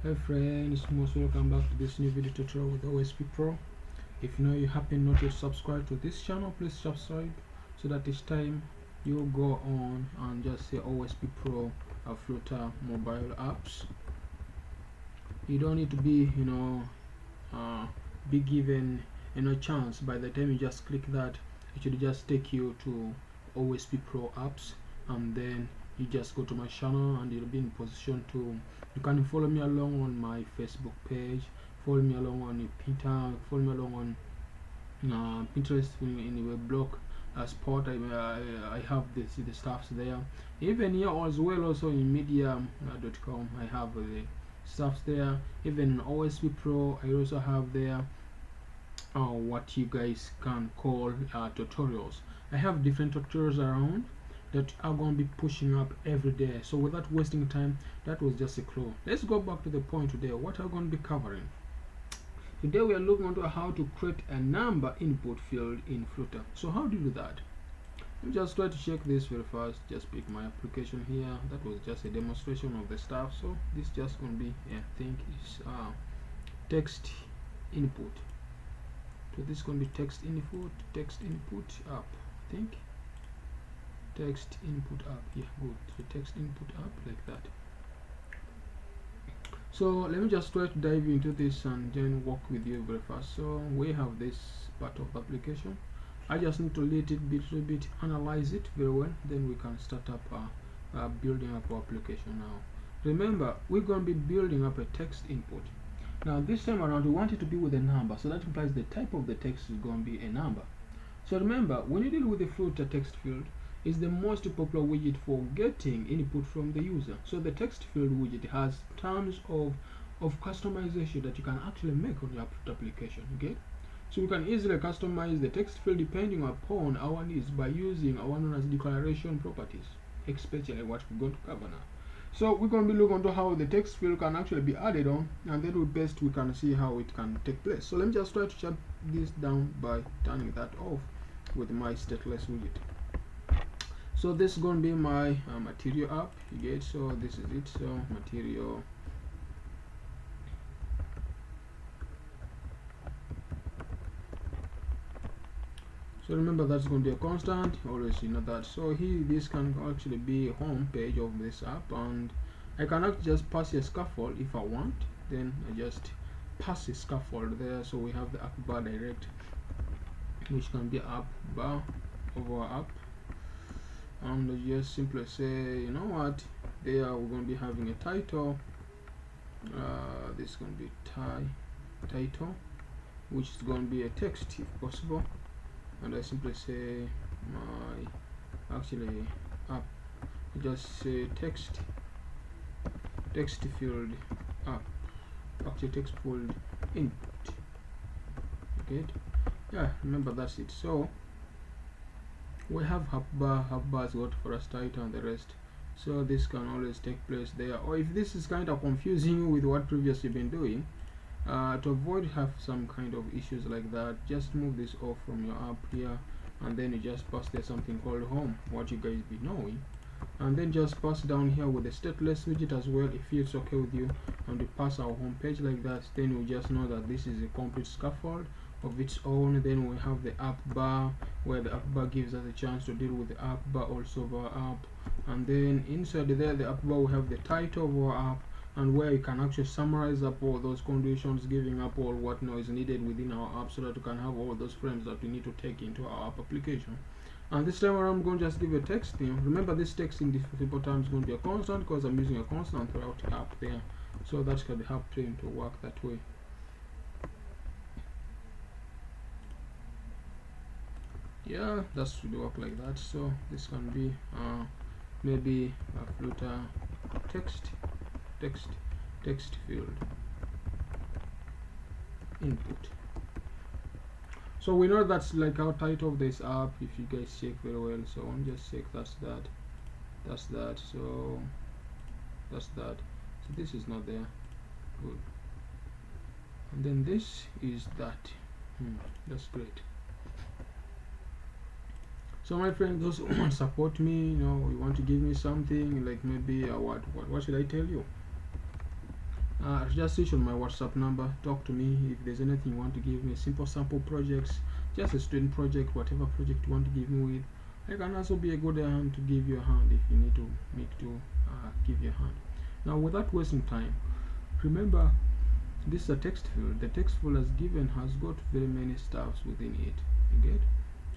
Hey friends, most welcome back to this new video tutorial with OSP Pro. If you know you happen not yet subscribed to this channel, please subscribe so that each time you go on and just say OSP Pro or Flutter Mobile Apps, you don't need to be be given chance. By the time you just click that, it should just take you to OSP Pro Apps, and then you just go to my channel and you'll be in position to, you can follow me along on my Facebook page, follow me along on Pinterest, follow me along on Pinterest in the blog spot. I have the stuffs there, even here as well. Also in medium.com I have the stuffs there. Even in OSP Pro I also have there what you guys can call tutorials. I have different tutorials around that are going to be pushing up every day. So without wasting time, that was just a clue. Let's go back to the point today. What are we going to be covering? Today we are looking into how to create a number input field in Flutter. So how do you do that? Let me just try to check this very fast. Just pick my application here. That was just a demonstration of the stuff. So this just going to be, I think, is text input. So this is going to be text input up, I think. Text input up, yeah, good. So text input up like that. So let me just try to dive into this and then walk with you very fast. So we have this part of the application. I just need to let it little bit analyze it very well, then we can start up building up our application. Now remember, we're going to be building up a text input. Now this time around we want it to be with a number, so that implies the type of the text is going to be a number. So remember, when you deal with the Flutter text field, is the most popular widget for getting input from the user. So the text field widget has tons of customization that you can actually make on your application. Okay, so we can easily customize the text field depending upon our needs by using our known as declaration properties, especially what we're going to cover now. So we're going to be looking into how the text field can actually be added on, and then we can see how it can take place. So let me just try to shut this down by turning that off with my stateless widget. So this is going to be my material app, you get. So this is it. So material, so remember that's going to be a constant, always you know that. So here this can actually be a home page of this app, and I can actually just pass a scaffold if I want. Then I just pass a scaffold there. So we have the app bar direct, which can be app bar over app, and just simply say, you know what, there we're going to be having a title. This is going to be title, which is going to be a text if possible, and I simply say my actually app, just say text field app, actually text field input. Okay, yeah, remember that's it. So we have hub bar's got for us title and the rest. So this can always take place there, or if this is kind of confusing you with what previously you've been doing, to avoid have some kind of issues like that, just move this off from your app here, and then you just pass there something called home, what you guys be knowing, and then just pass down here with the stateless widget as well if it's okay with you, and we pass our home page like that. Then we just know that this is a complete scaffold of its own. Then we have the app bar, where the app bar gives us a chance to deal with the app bar also of our app, and then inside there the app bar we have the title of our app, and where you can actually summarize up all those conditions, giving up all what is needed within our app, so that you can have all those frames that we need to take into our app application. And this time around I'm going to just give a text name. Remember, this text in this simple time is going to be a constant because I'm using a constant throughout the app there, so that can help him to work that way. Yeah, that should work like that. So this can be maybe a Flutter text field input. So we know that's like our title of this app if you guys check very well. So I'm just check that's that, so that's that. So this is not there, good, and then this is that. That's great. So my friend, those who want to support me, you want to give me something, like maybe what should I tell you? just reach on my WhatsApp number, talk to me. If there's anything you want to give me, simple sample projects, just a student project, whatever project you want to give me with, I can also be a good hand to give you a hand if you need to give you a hand. Now, without wasting time, remember this is a text field. The text field has got very many stuffs within it. You get?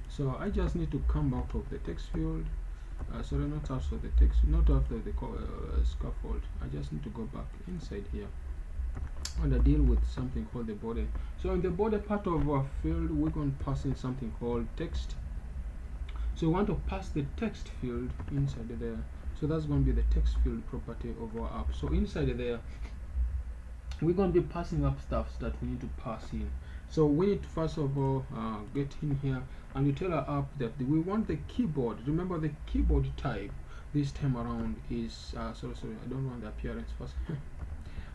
So I just need to come out of the text field. Sorry, not out of the text, not after the scaffold. I just need to go back inside here and I deal with something called the body. So in the body part of our field, we're going to pass in something called text. So we want to pass the text field inside there. So that's going to be the text field property of our app. So inside there, we're going to be passing up stuff that we need to pass in. So we need to first of all get in here and you tell our app that we want the keyboard. Remember the keyboard type this time around is sorry, I don't want the appearance first.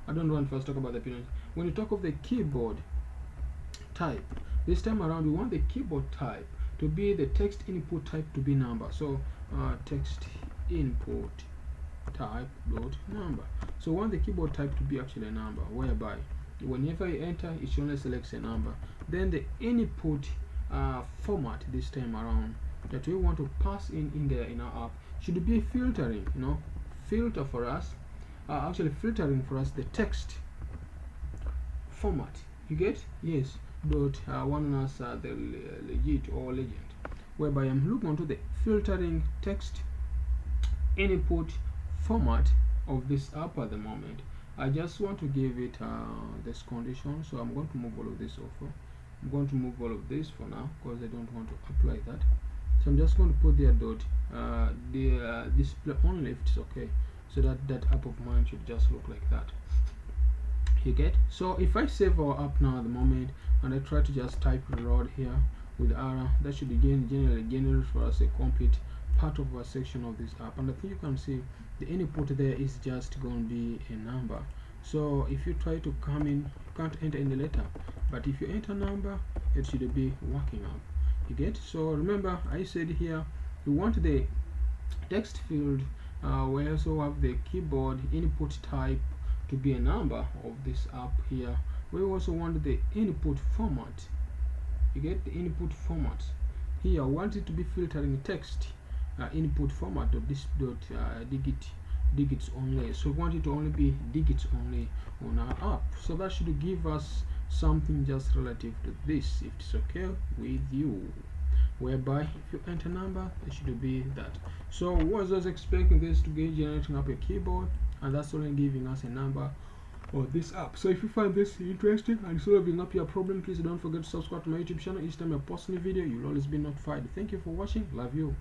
I don't want to first talk about the appearance. When you talk of the keyboard type, this time around we want the keyboard type to be the text input type to be number. So text input type dot number. So we want the keyboard type to be actually a number, whereby whenever you enter it only selects a number. Then the input format this time around that we want to pass in there in our app should be filtering, filter for us, actually filtering for us the text format. You get? Yes. Dot one as the legit or legend, whereby I'm looking onto the filtering text input format of this app at the moment. I just want to give it this condition, so I'm going to move all of this off. I'm going to move all of this for now because I don't want to apply that. So I'm just going to put there dot the display on left is okay, so that app of mine should just look like that. You get? So if I save our app now at the moment and I try to just type reload here with arrow, that should again generate for us a complete part of our section of this app. And I think you can see the input there is just going to be a number. So if you try to come in, you can't enter any letter, but if you enter number, it should be working out. You get? So remember I said here we want the text field, we also have the keyboard input type to be a number of this app here. We also want the input format. You get? The input format here, we want it to be filtering text input format of this digits only. So we want it to only be digits only on our app. So that should give us something just relative to this, if it's okay with you, whereby if you enter number it should be that. So was just expecting this to get generating up a keyboard, and that's only giving us a number on this app. So if you find this interesting and solving up your problem, please don't forget to subscribe to my YouTube channel. Each time I post a new video, you'll always be notified. Thank you for watching. Love you.